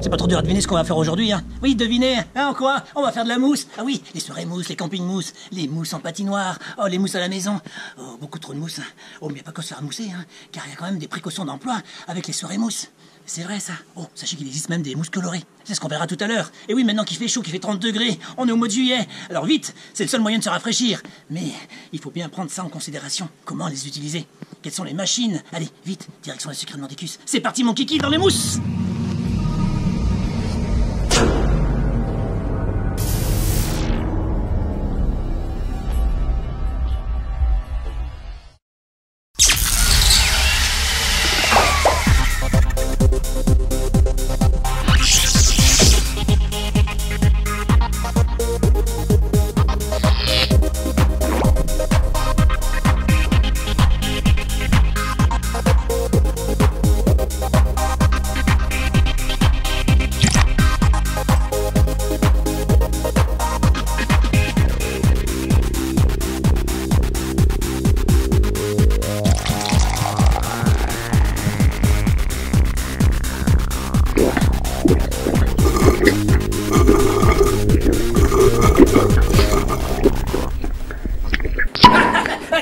C'est pas trop dur à deviner ce qu'on va faire aujourd'hui, hein. Oui, devinez, hein, quoi? On va faire de la mousse. Ah oui, les soirées mousse, les campings mousse, les mousses en patinoire, oh, les mousses à la maison. Oh, beaucoup trop de mousse. Oh, mais il n'y a pas qu'à se faire mousser, hein, car il y a quand même des précautions d'emploi avec les soirées mousse. C'est vrai, ça. Oh, sachez qu'il existe même des mousses colorées. C'est ce qu'on verra tout à l'heure. Et oui, maintenant qu'il fait chaud, qu'il fait 30 degrés, on est au mois de juillet. Alors vite, c'est le seul moyen de se rafraîchir. Mais il faut bien prendre ça en considération. Comment les utiliser? Quelles sont les machines? Allez, vite, direction la sucrerie de Mordicus. C'est parti, mon kiki, dans les mousses!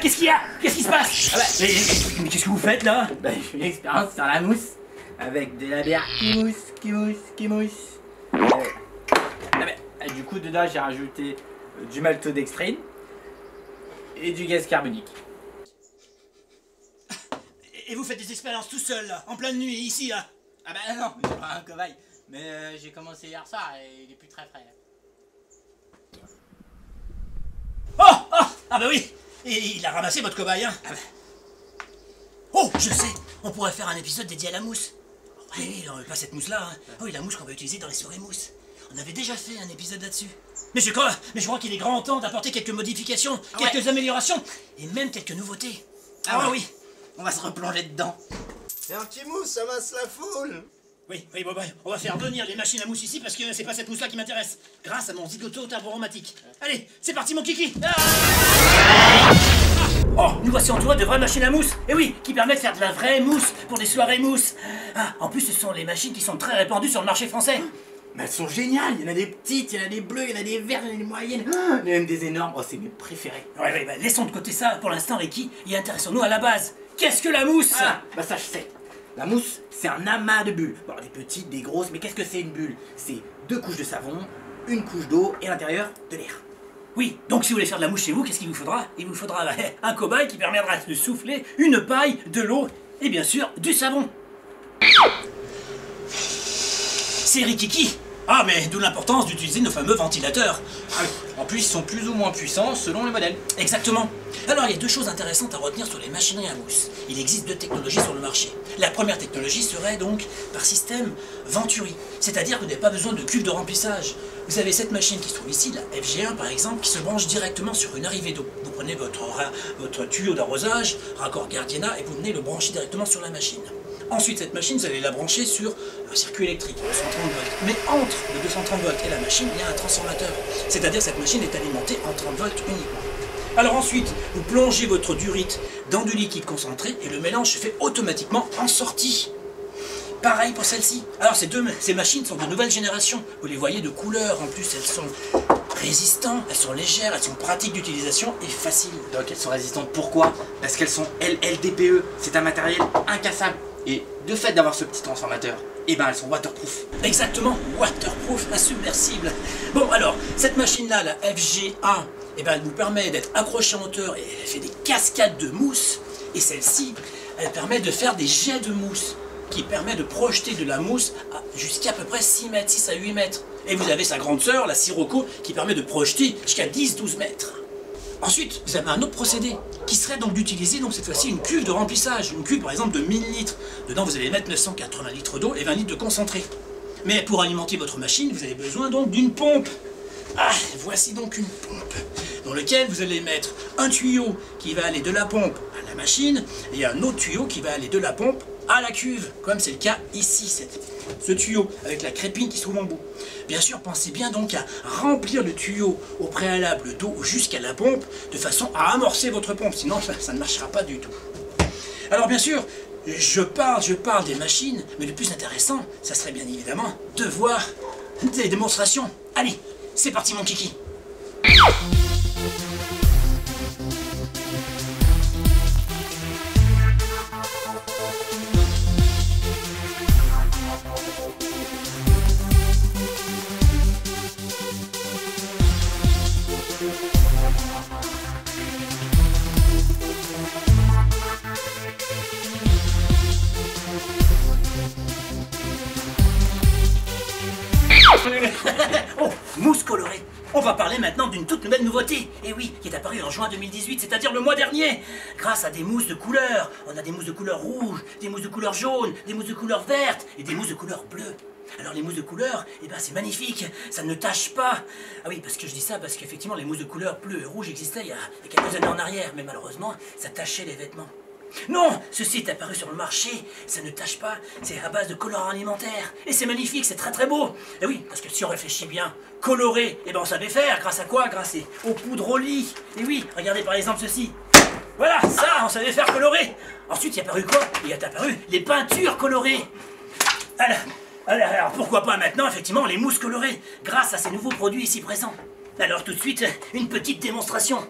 Qu'est-ce qu'il y a? Qu'est-ce qui se passe? Ah bah, mais qu'est-ce que vous faites là? Bah, je fais une expérience sur la mousse avec de la bière qui mousse. Du coup, dedans, j'ai rajouté du maltodextrine et du gaz carbonique. Et vous faites des expériences tout seul là, en pleine nuit, ici là? Ah bah non, je suis pas un cobaye. Mais j'ai commencé hier soir et il est plus très frais. Ah bah oui! Et il a ramassé votre cobaye, hein? Ah bah. Oh, je sais! On pourrait faire un épisode dédié à la mousse. Oui, non, pas cette mousse-là, hein. Oh oui, la mousse qu'on va utiliser dans les soirées mousse. On avait déjà fait un épisode là-dessus. Mais je crois qu'il est grand temps d'apporter quelques modifications, quelques améliorations, et même quelques nouveautés. Ah ouais, oui! On va se replonger dedans. C'est un petit mousse, ça masse la foule. Oui, bon, on va faire venir les machines à mousse ici parce que c'est pas cette mousse-là qui m'intéresse. Grâce à mon zigoto turbo-aromatique. Allez, c'est parti mon kiki! Oh, nous voici entourés de vraies machines à mousse. Et oui, qui permettent de faire de la vraie mousse pour des soirées mousse. Ah, en plus, ce sont les machines qui sont très répandues sur le marché français. Mais elles sont géniales! Il y en a des petites, il y en a des bleues, il y en a des vertes, il y en a des moyennes, il y en a même des énormes. Oh, c'est mes préférés. Ouais, bah, laissons de côté ça pour l'instant, Ricky, et intéressons-nous à la base. Qu'est-ce que la mousse? Bah ça je sais. La mousse, c'est un amas de bulles. Bon, des petites, des grosses, mais qu'est-ce que c'est une bulle? C'est 2 couches de savon, une couche d'eau et à l'intérieur de l'air. Oui, donc si vous voulez faire de la mousse chez vous, qu'est-ce qu'il vous faudra? Il vous faudra un cobaye qui permettra de souffler, une paille, de l'eau et bien sûr du savon. C'est Rikiki. Ah, mais d'où l'importance d'utiliser nos fameux ventilateurs. En plus, ils sont plus ou moins puissants selon le modèle. Exactement. Alors, il y a 2 choses intéressantes à retenir sur les machineries à mousse. Il existe 2 technologies sur le marché. La première technologie serait donc par système Venturi. C'est-à-dire que vous n'avez pas besoin de cuve de remplissage. Vous avez cette machine qui se trouve ici, la FG1 par exemple, qui se branche directement sur une arrivée d'eau. Vous prenez votre tuyau d'arrosage, raccord Gardiena, et vous venez le brancher directement sur la machine. Ensuite, cette machine, vous allez la brancher sur un circuit électrique, 230 volts. Mais entre le 230 volts et la machine, il y a un transformateur. C'est-à-dire que cette machine est alimentée en 30 volts uniquement. Alors ensuite, vous plongez votre durite dans du liquide concentré et le mélange se fait automatiquement en sortie. Pareil pour celle-ci. Alors ces machines sont de nouvelle génération. Vous les voyez de couleur, en plus elles sont résistantes, elles sont légères, elles sont pratiques d'utilisation et faciles. Donc elles sont résistantes pourquoi? Parce qu'elles sont LLDPE, c'est un matériel incassable. Et de fait d'avoir ce petit transformateur, eh ben elles sont waterproof. Exactement, waterproof, insubmersible. Bon alors, cette machine-là, la FG1, eh ben, elle nous permet d'être accrochée en hauteur et elle fait des cascades de mousse. Et celle-ci, elle permet de faire des jets de mousse, qui permet de projeter de la mousse jusqu'à peu près 6 mètres, 6 à 8 mètres. Et vous avez sa grande sœur, la Sirocco, qui permet de projeter jusqu'à 10-12 mètres. Ensuite, vous avez un autre procédé, qui serait donc d'utiliser cette fois-ci une cuve de remplissage. Une cuve par exemple de 1000 litres. Dedans vous allez mettre 980 litres d'eau et 20 litres de concentré. Mais pour alimenter votre machine, vous avez besoin donc d'une pompe. Ah, voici donc une pompe, dans laquelle vous allez mettre un tuyau qui va aller de la pompe à la machine, et un autre tuyau qui va aller de la pompe à la cuve, comme c'est le cas ici, ce tuyau avec la crépine qui se trouve en bout. Bien sûr, pensez bien donc à remplir le tuyau au préalable d'eau jusqu'à la pompe, de façon à amorcer votre pompe, sinon ça ne marchera pas du tout. Alors bien sûr, je parle des machines, mais le plus intéressant, ça serait bien évidemment de voir des démonstrations. Allez, c'est parti mon kiki. Oh, mousse colorée. On va parler maintenant d'une toute nouvelle nouveauté, et oui, qui est apparue en juin 2018, c'est-à-dire le mois dernier. Grâce à des mousses de couleur, on a des mousses de couleur rouge, des mousses de couleur jaune, des mousses de couleur verte et des mousses de couleur bleue. Alors les mousses de couleur, eh ben c'est magnifique, ça ne tâche pas. Ah oui, parce que je dis ça parce qu'effectivement les mousses de couleur bleu et rouge existaient il y a quelques années en arrière, mais malheureusement, ça tachait les vêtements. Non, ceci est apparu sur le marché, ça ne tâche pas, c'est à base de colorants alimentaires. Et c'est magnifique, c'est très très beau. Et oui, parce que si on réfléchit bien, colorer, eh ben on savait faire, grâce à quoi? Grâce aux poudres au lit. Et oui, regardez par exemple ceci. Voilà, ça, on savait faire colorer. Ensuite, il y a apparu quoi? Il y a apparu les peintures colorées. Alors, pourquoi pas maintenant, effectivement, les mousses colorées, grâce à ces nouveaux produits ici présents. Alors tout de suite, une petite démonstration.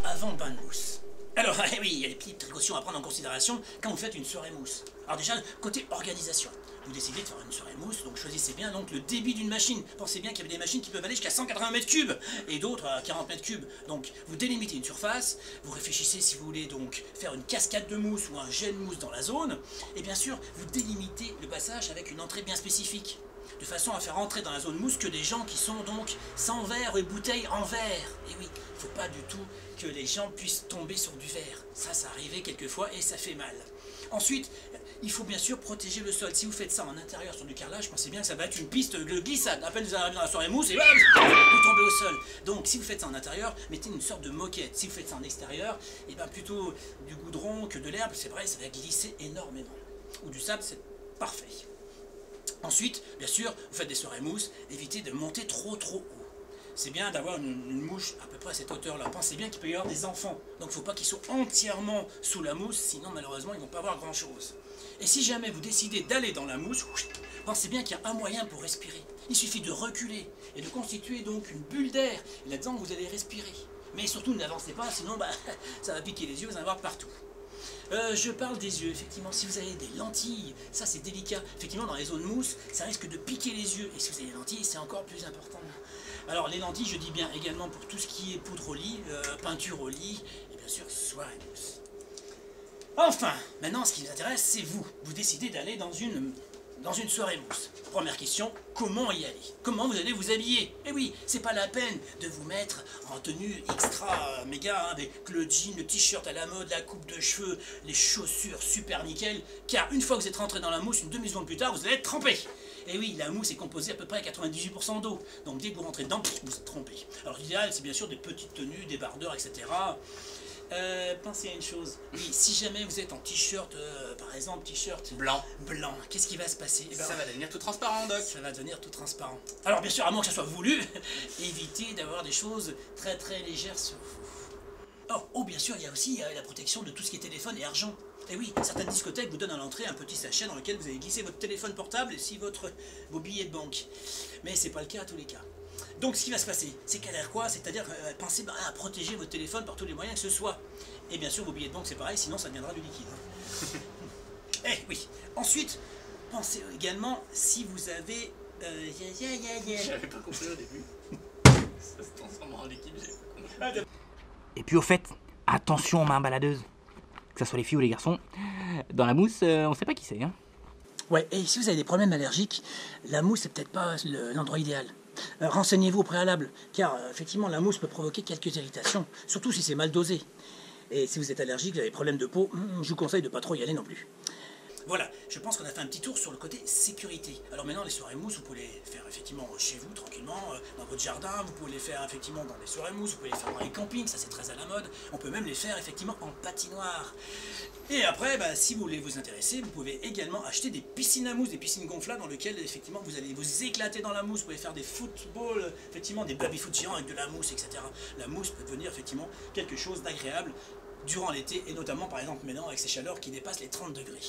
Avant le bain de mousse. Alors, oui, il y a des petites précautions à prendre en considération quand vous faites une soirée mousse. Alors déjà, côté organisation, vous décidez de faire une soirée mousse, donc choisissez bien donc le débit d'une machine. Pensez bien qu'il y avait des machines qui peuvent aller jusqu'à 180 mètres cubes et d'autres à 40 mètres cubes. Donc, vous délimitez une surface, vous réfléchissez si vous voulez donc faire une cascade de mousse ou un jet de mousse dans la zone, et bien sûr, vous délimitez le passage avec une entrée bien spécifique, de façon à faire entrer dans la zone mousse que des gens qui sont donc sans verre et bouteilles en verre. Et oui, il ne faut pas du tout que les gens puissent tomber sur du verre. Ça arrivait quelquefois et ça fait mal. Ensuite, il faut bien sûr protéger le sol. Si vous faites ça en intérieur sur du carrelage, pensez bien que ça va être une piste de glissade. À peine vous arrivez dans la soirée mousse et bam, vous tombez au sol. Donc si vous faites ça en intérieur, mettez une sorte de moquette. Si vous faites ça en extérieur, et bien plutôt du goudron que de l'herbe, c'est vrai, ça va glisser énormément. Ou du sable, c'est parfait. Ensuite, bien sûr, vous faites des soirées mousse, évitez de monter trop haut. C'est bien d'avoir une mouche à peu près à cette hauteur-là. Pensez bien qu'il peut y avoir des enfants. Donc il ne faut pas qu'ils soient entièrement sous la mousse, sinon malheureusement ils ne vont pas voir grand-chose. Et si jamais vous décidez d'aller dans la mousse, pensez bien qu'il y a un moyen pour respirer. Il suffit de reculer et de constituer donc une bulle d'air. Et là-dedans vous allez respirer. Mais surtout n'avancez pas, sinon ça va piquer les yeux, vous allez en avoir partout. Je parle des yeux, effectivement, si vous avez des lentilles, ça c'est délicat. Effectivement, dans les zones mousse, ça risque de piquer les yeux. Et si vous avez des lentilles, c'est encore plus important. Alors, les lentilles, je dis bien également pour tout ce qui est poudre au lit, peinture au lit, et bien sûr, soirée mousse. Enfin, maintenant, ce qui nous intéresse, c'est vous. Vous décidez d'aller dans une soirée mousse. Première question, comment y aller? Comment vous allez vous habiller? Eh oui, c'est pas la peine de vous mettre en tenue extra méga, hein, avec le jean, le t-shirt à la mode, la coupe de cheveux, les chaussures super nickel, car une fois que vous êtes rentré dans la mousse, une demi-seconde plus tard, vous allez être trempé. Et oui, la mousse est composée à peu près à 98% d'eau, donc dès que vous rentrez dedans, vous êtes trompé. Alors l'idéal, c'est bien sûr des petites tenues, des bardeurs, etc. Pensez à une chose, oui, si jamais vous êtes en t-shirt, par exemple, t-shirt blanc, qu'est-ce qui va se passer? Eh ben, ça va devenir tout transparent, Doc. Ça va devenir tout transparent. Alors bien sûr, à moins que ça soit voulu, évitez d'avoir des choses très très légères sur vous. Oh, bien sûr, il y a aussi la protection de tout ce qui est téléphone et argent. Et oui, certaines discothèques vous donnent à l'entrée un petit sachet dans lequel vous allez glisser votre téléphone portable et si vos billets de banque. Mais c'est pas le cas à tous les cas. Donc ce qui va se passer, c'est qu'à l'air quoi? C'est-à-dire pensez à protéger votre téléphone par tous les moyens que ce soit. Et bien sûr, vos billets de banque c'est pareil, sinon ça deviendra du liquide. Eh oui. Ensuite, pensez également si vous avez... J'avais pas compris au début. Ça se transforme en liquide, j'ai... Et puis au fait, attention aux mains baladeuses. Que ce soit les filles ou les garçons, dans la mousse, on sait pas qui c'est. Hein. Ouais, et si vous avez des problèmes allergiques, la mousse c'est peut-être pas l'endroit idéal. Renseignez-vous au préalable, car effectivement la mousse peut provoquer quelques irritations, surtout si c'est mal dosé. Et si vous êtes allergique, vous avez des problèmes de peau, je vous conseille de pas trop y aller non plus. Voilà, je pense qu'on a fait un petit tour sur le côté sécurité. Alors maintenant, les soirées mousse, vous pouvez les faire effectivement chez vous, tranquillement, dans votre jardin. Vous pouvez les faire effectivement dans des soirées mousse, vous pouvez les faire dans les campings, ça c'est très à la mode. On peut même les faire effectivement en patinoire. Et après, si vous voulez vous intéresser, vous pouvez également acheter des piscines à mousse, des piscines gonflables dans lesquelles effectivement vous allez vous éclater dans la mousse. Vous pouvez faire des footballs, effectivement des baby-foot géants avec de la mousse, etc. La mousse peut devenir effectivement quelque chose d'agréable durant l'été et notamment par exemple maintenant avec ces chaleurs qui dépassent les 30 degrés.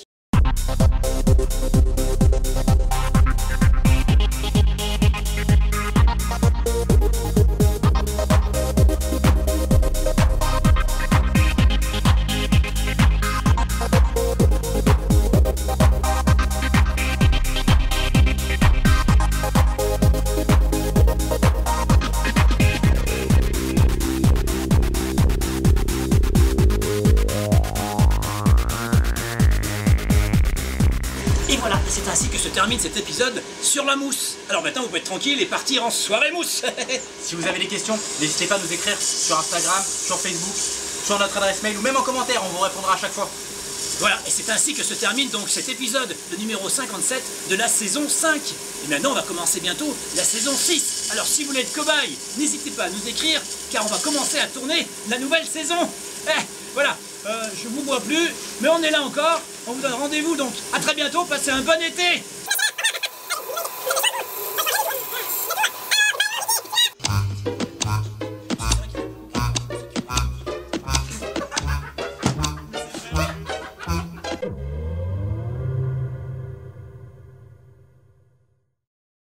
Et voilà, c'est ainsi que se termine cet épisode sur la mousse. Alors maintenant vous pouvez être tranquille et partir en soirée mousse. Si vous avez des questions, n'hésitez pas à nous écrire sur Instagram, sur Facebook, sur notre adresse mail ou même en commentaire, on vous répondra à chaque fois. Voilà, et c'est ainsi que se termine donc cet épisode, le numéro 57 de la saison 5. Et maintenant on va commencer bientôt la saison 6. Alors si vous voulez être cobaye, n'hésitez pas à nous écrire car on va commencer à tourner la nouvelle saison. Voilà, je vous vois plus, mais on est là encore. On vous donne rendez-vous donc à très bientôt, passez un bon été.